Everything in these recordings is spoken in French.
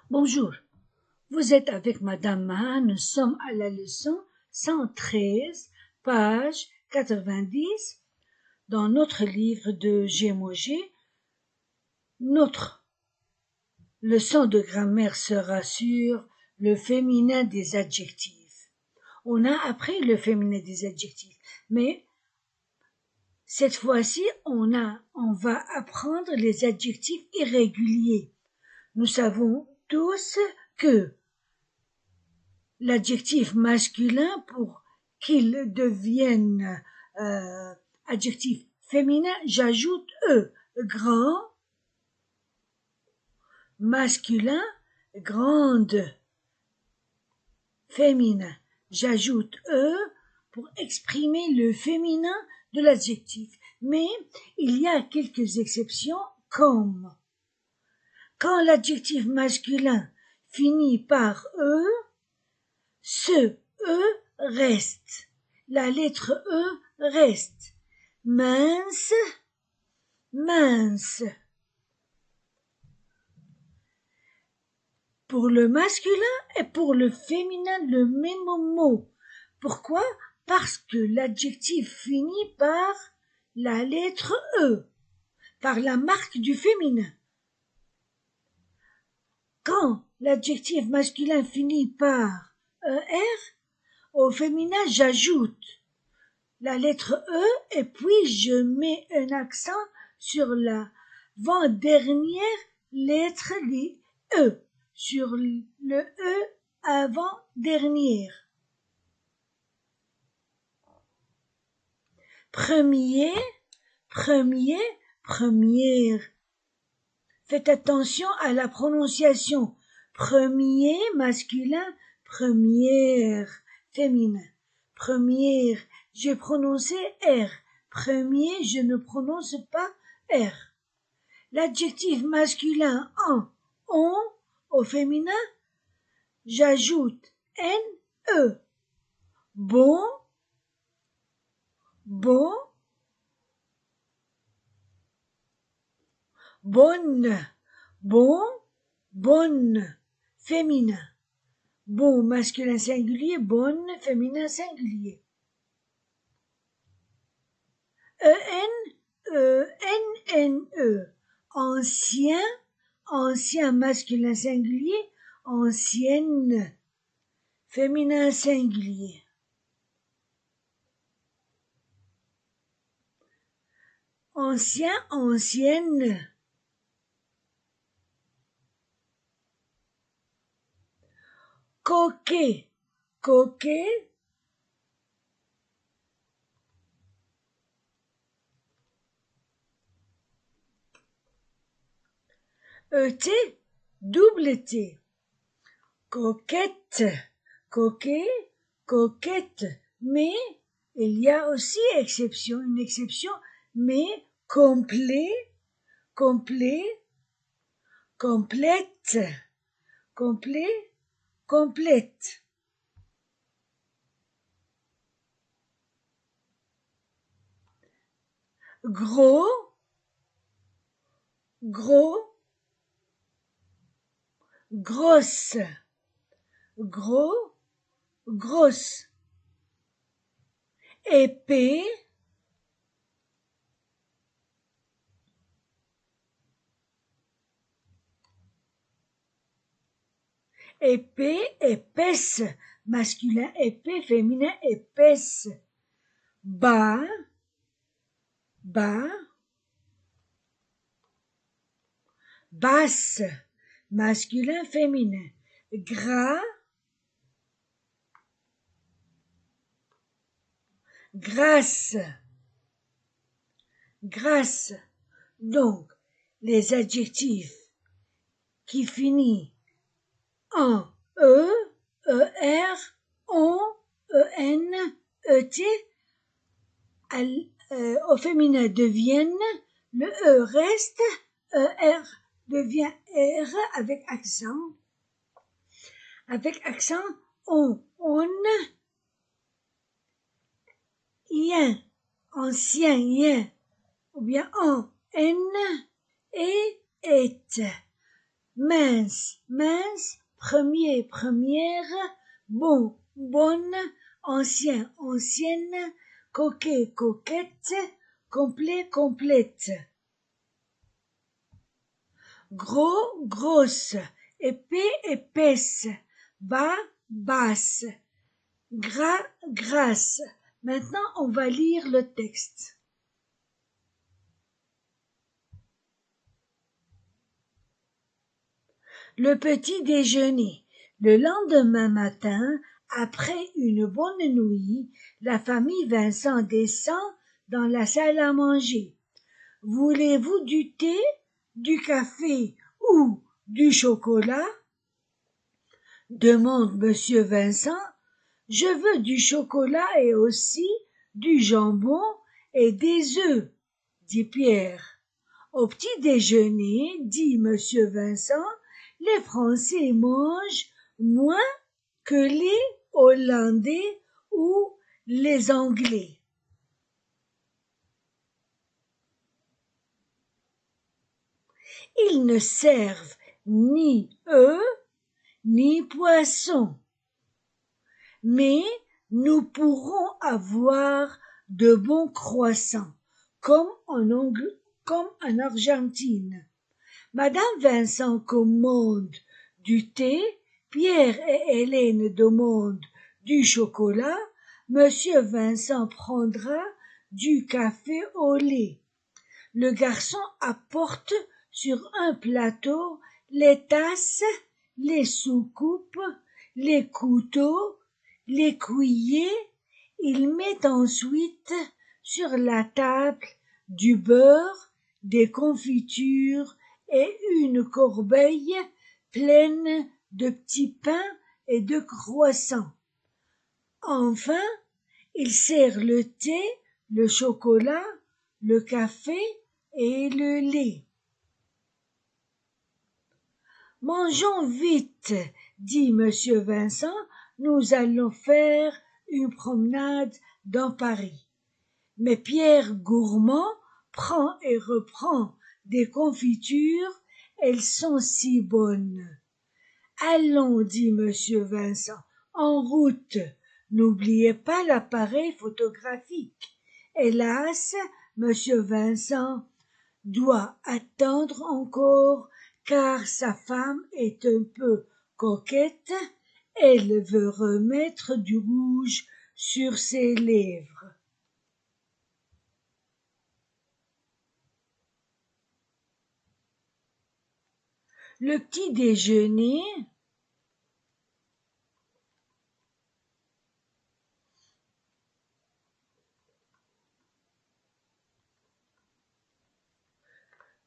Bonjour, vous êtes avec Madame Maha, nous sommes à la leçon 113, page 90, dans notre livre de Gémogé. Notre leçon de grammaire sera sur le féminin des adjectifs. On a appris le féminin des adjectifs, mais cette fois-ci, on va apprendre les adjectifs irréguliers. Nous savons tous que l'adjectif masculin, pour qu'il devienne adjectif féminin, j'ajoute E. Grand, masculin, grande, féminin. J'ajoute E pour exprimer le féminin de l'adjectif. Mais il y a quelques exceptions, comme quand l'adjectif masculin finit par E, ce E reste. La lettre E reste. Mince, mince. Pour le masculin et pour le féminin, le même mot. Pourquoi? Parce que l'adjectif finit par la lettre E, par la marque du féminin. Quand l'adjectif masculin finit par ER, au féminin, j'ajoute la lettre E et puis je mets un accent sur l'avant-dernière lettre des E, sur le E avant-dernière. Premier, premier, première. Faites attention à la prononciation. Premier, masculin, première, féminin. Première, j'ai prononcé R. Premier, je ne prononce pas R. L'adjectif masculin en, on, au féminin, j'ajoute N, E. Bon, bon, bonne, bon, bonne, féminin. Bon, masculin singulier, bonne, féminin singulier. E-N-E, ancien, ancien masculin singulier, ancienne, féminin singulier. Ancien, ancienne. Coquet, coquet. E-T, double T. Coquette, coquet, coquette. Mais il y a aussi une exception, mais complet, complet, complète, complet, complète. Gros, gros, grosse, gros, grosse. Épais, épais, épaisse, masculin épais, féminin épaisse. Bas, bas, basse, masculin féminin. Gras, grasse, grasse. Donc, les adjectifs qui finissent en E, ER, on, EN, ET, au féminin deviennent, le E reste, ER devient R avec accent, on, yen, ancien, yen, ou bien en, N, et, mince, mince, premier, première, bon, bonne, ancien, ancienne, coquet, coquette, complet, complète. Gros, grosse, épais, épaisse, bas, basse, gras, grasse. Maintenant, on va lire le texte. Le petit déjeuner. Le lendemain matin, après une bonne nuit, la famille Vincent descend dans la salle à manger. Voulez-vous du thé, du café ou du chocolat? Demande monsieur Vincent. Je veux du chocolat et aussi du jambon et des œufs, dit Pierre. Au petit déjeuner, dit monsieur Vincent, les Français mangent moins que les Hollandais ou les Anglais. Ils ne servent ni œufs ni poissons. Mais nous pourrons avoir de bons croissants, comme en Argentine. Madame Vincent commande du thé, Pierre et Hélène demandent du chocolat, Monsieur Vincent prendra du café au lait. Le garçon apporte sur un plateau les tasses, les soucoupes, les couteaux, les cuillers. Il met ensuite sur la table du beurre, des confitures et une corbeille pleine de petits pains et de croissants. Enfin, il sert le thé, le chocolat, le café et le lait. Mangeons vite, dit monsieur Vincent, nous allons faire une promenade dans Paris. Mais Pierre Gourmand prend et reprend des confitures, elles sont si bonnes. Allons, dit monsieur Vincent, en route. N'oubliez pas l'appareil photographique. Hélas, monsieur Vincent doit attendre encore car sa femme est un peu coquette, elle veut remettre du rouge sur ses lèvres. Le petit déjeuner.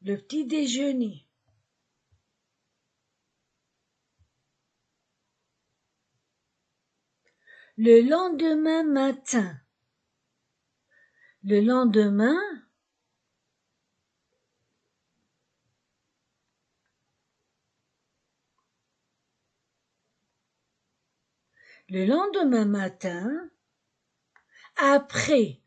Le petit déjeuner. Le lendemain matin. Le lendemain. Le lendemain matin. Après.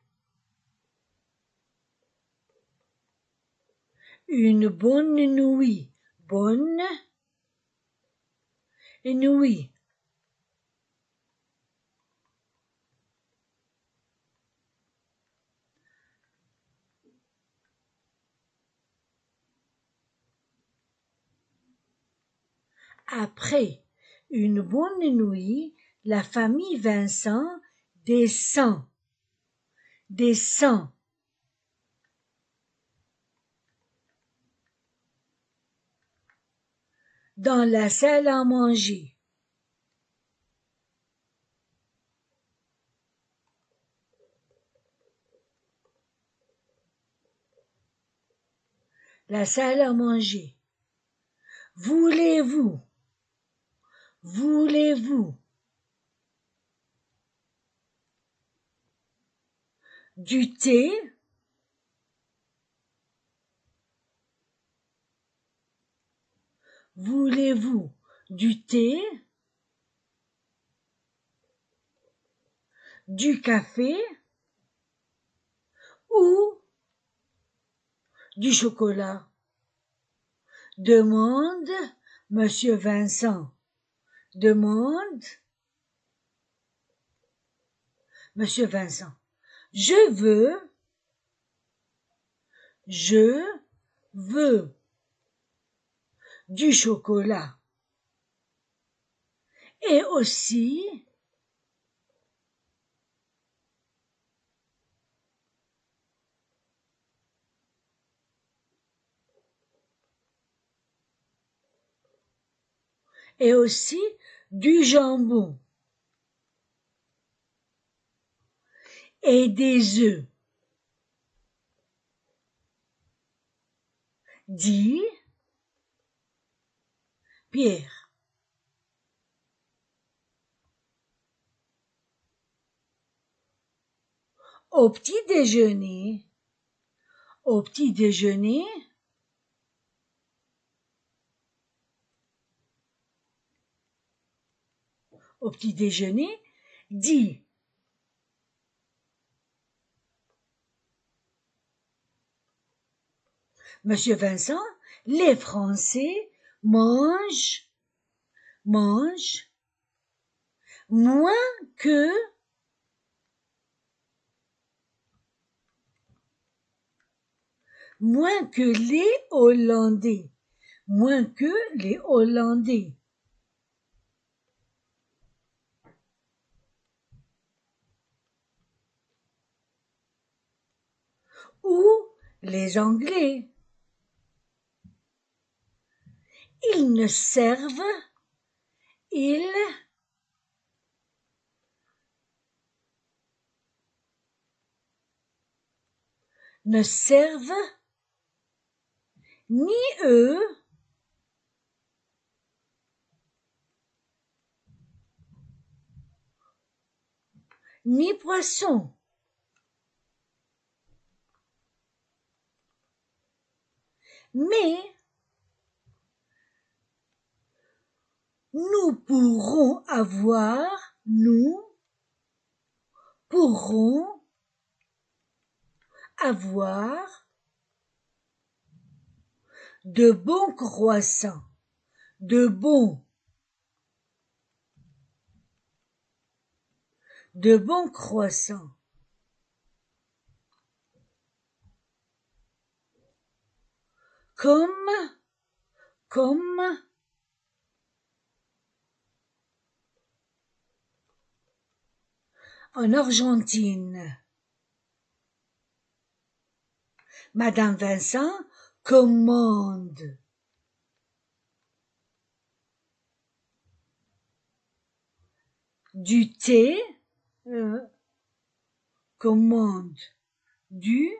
Une bonne nuit. Bonne nuit. Après une bonne nuit, la famille Vincent descend dans la salle à manger. La salle à manger. Voulez-vous du thé? Voulez-vous du thé? Du café? Ou du chocolat? Demande Monsieur Vincent demande. Monsieur Vincent. Je veux du chocolat. Et aussi, du jambon. Et des œufs. Dit Pierre. Au petit déjeuner, au petit déjeuner, dit Monsieur Vincent, les Français mangent moins que les Hollandais. Moins que les Hollandais. Ou les Anglais. Ils ne servent ni eux ni poisson. Mais nous pourrons avoir de bons croissants, de bons croissants. Comme en Argentine. Madame Vincent commande du thé, commande du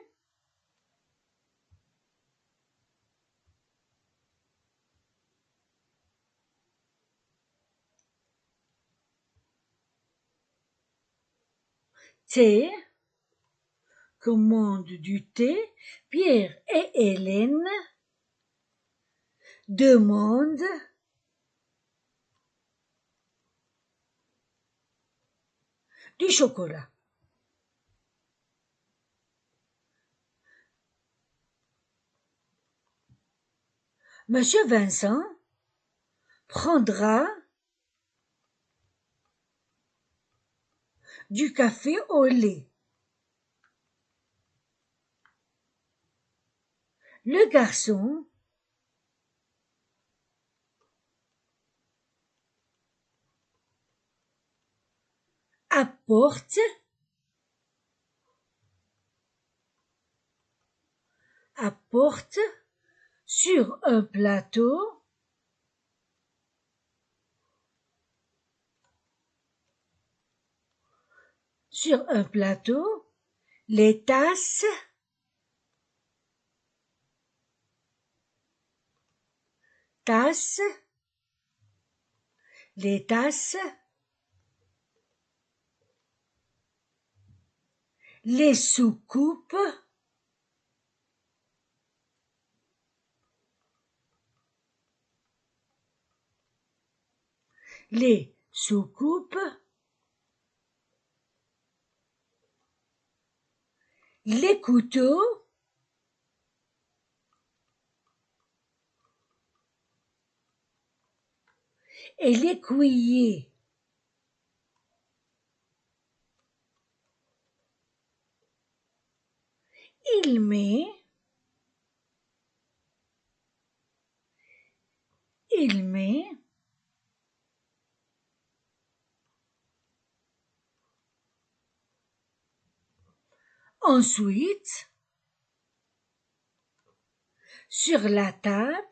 thé, commande du thé. Pierre et Hélène demandent du chocolat. Monsieur Vincent prendra du café au lait. Le garçon apporte sur un plateau les tasses les soucoupes les couteaux et l'écuyer. Il met ensuite sur la table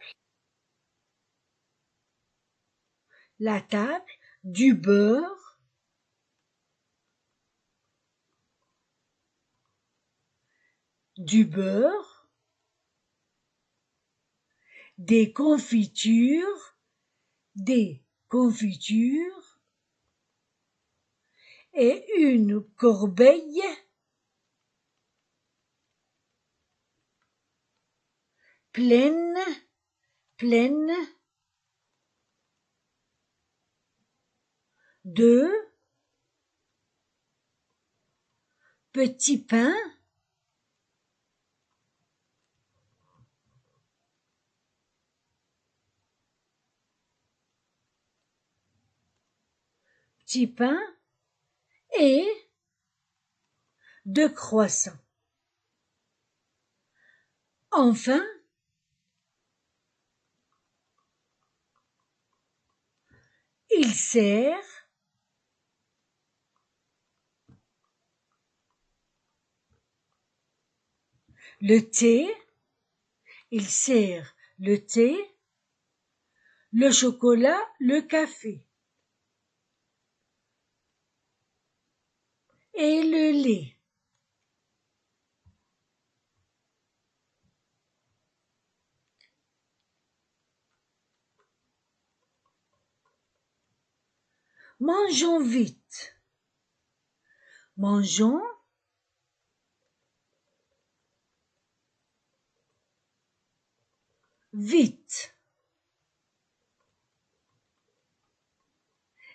du beurre, des confitures et une corbeille pleine de petits pains et de croissants. Enfin, il sert le thé, le chocolat, le café et le lait. Mangeons vite.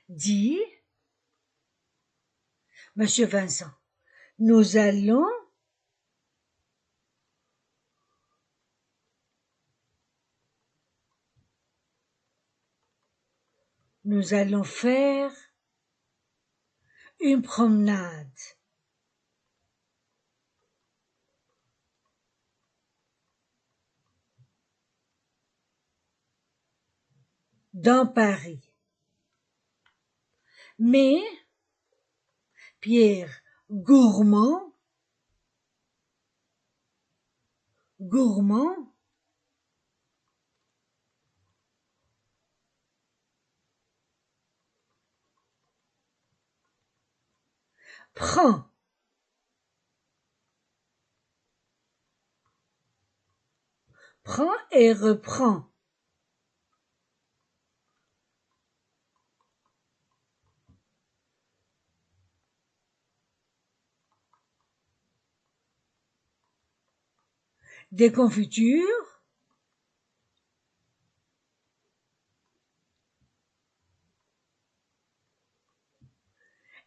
Dit Monsieur Vincent. Nous allons faire une promenade. Dans Paris. Mais Pierre, gourmand, prend et reprend. Des confitures,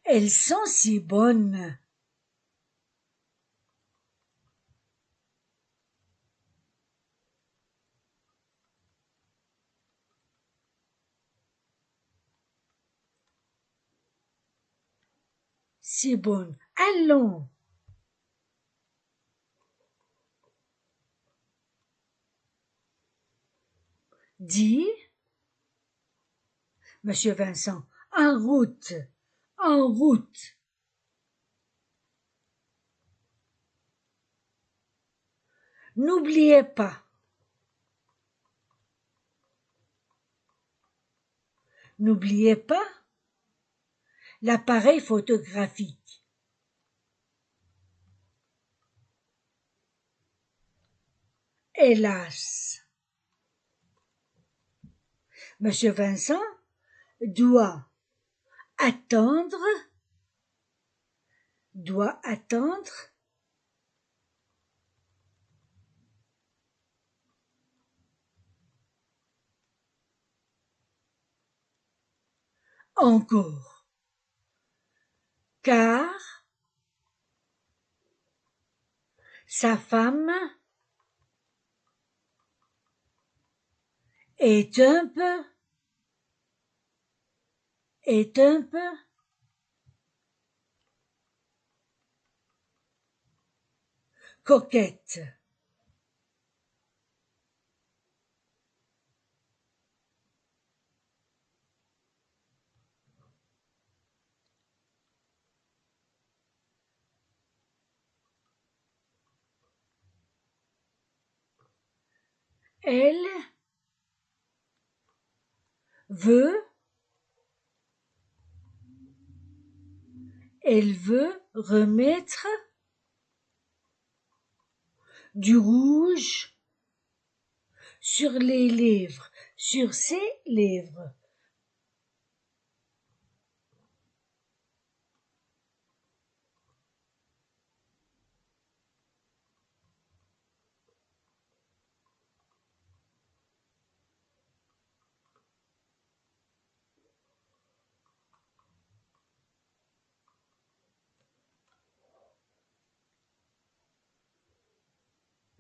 elles sont si bonnes. Si bonnes. Allons. Dit Monsieur Vincent. En route. N'oubliez pas. L'appareil photographique. Hélas, Monsieur Vincent doit attendre encore, car sa femme est un peu est un peu coquette. Elle veut, elle veut remettre du rouge sur les lèvres, sur ses lèvres.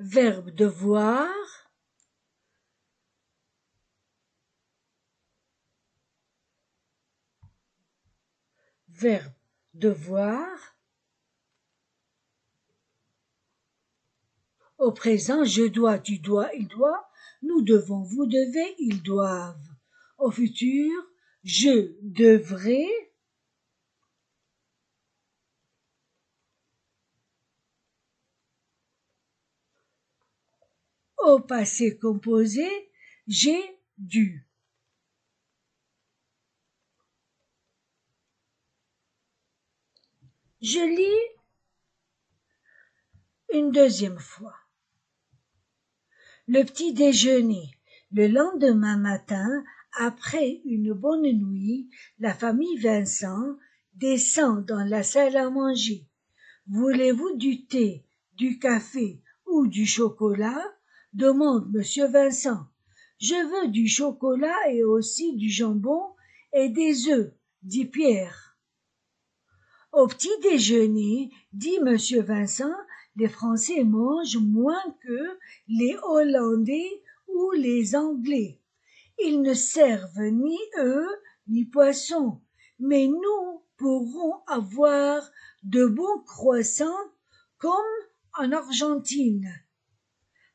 Verbe devoir, verbe devoir. Au présent, je dois, tu dois, il doit, nous devons, vous devez, ils doivent. Au futur, je devrais. Au passé composé, j'ai dû. Je lis une deuxième fois. Le petit déjeuner. Le lendemain matin, après une bonne nuit, la famille Vincent descend dans la salle à manger. Voulez-vous du thé, du café ou du chocolat? Demande monsieur Vincent. Je veux du chocolat et aussi du jambon et des œufs, dit Pierre. Au petit déjeuner, dit monsieur Vincent, les Français mangent moins que les Hollandais ou les Anglais. Ils ne servent ni œufs ni poissons, mais nous pourrons avoir de bons croissants comme en Argentine.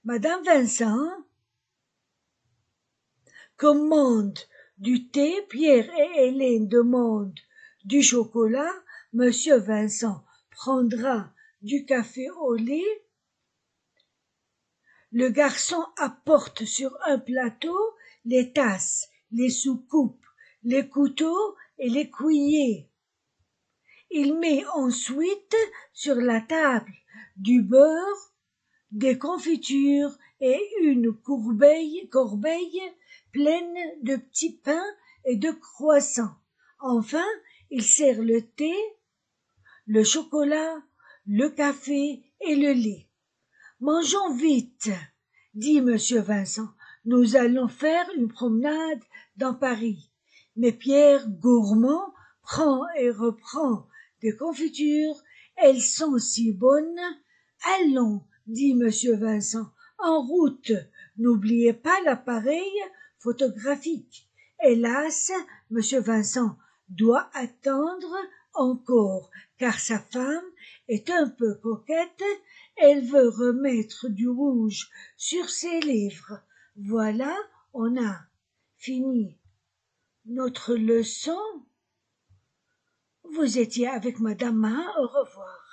Madame Vincent commande du thé, Pierre et Hélène demandent du chocolat, monsieur Vincent prendra du café au lait. Le garçon apporte sur un plateau les tasses, les soucoupes, les couteaux et les cuillers. Il met ensuite sur la table du beurre, des confitures et une corbeille pleine de petits pains et de croissants. Enfin, il sert le thé, le chocolat, le café et le lait. Mangeons vite, dit monsieur Vincent. Nous allons faire une promenade dans Paris. Mais Pierre, gourmand, prend et reprend des confitures. Elles sont si bonnes. Allons, dit monsieur Vincent, en route. N'oubliez pas l'appareil photographique. Hélas, monsieur Vincent doit attendre encore, car sa femme est un peu coquette. Elle veut remettre du rouge sur ses lèvres. Voilà, on a fini notre leçon. Vous étiez avec Madame Mahin, au revoir.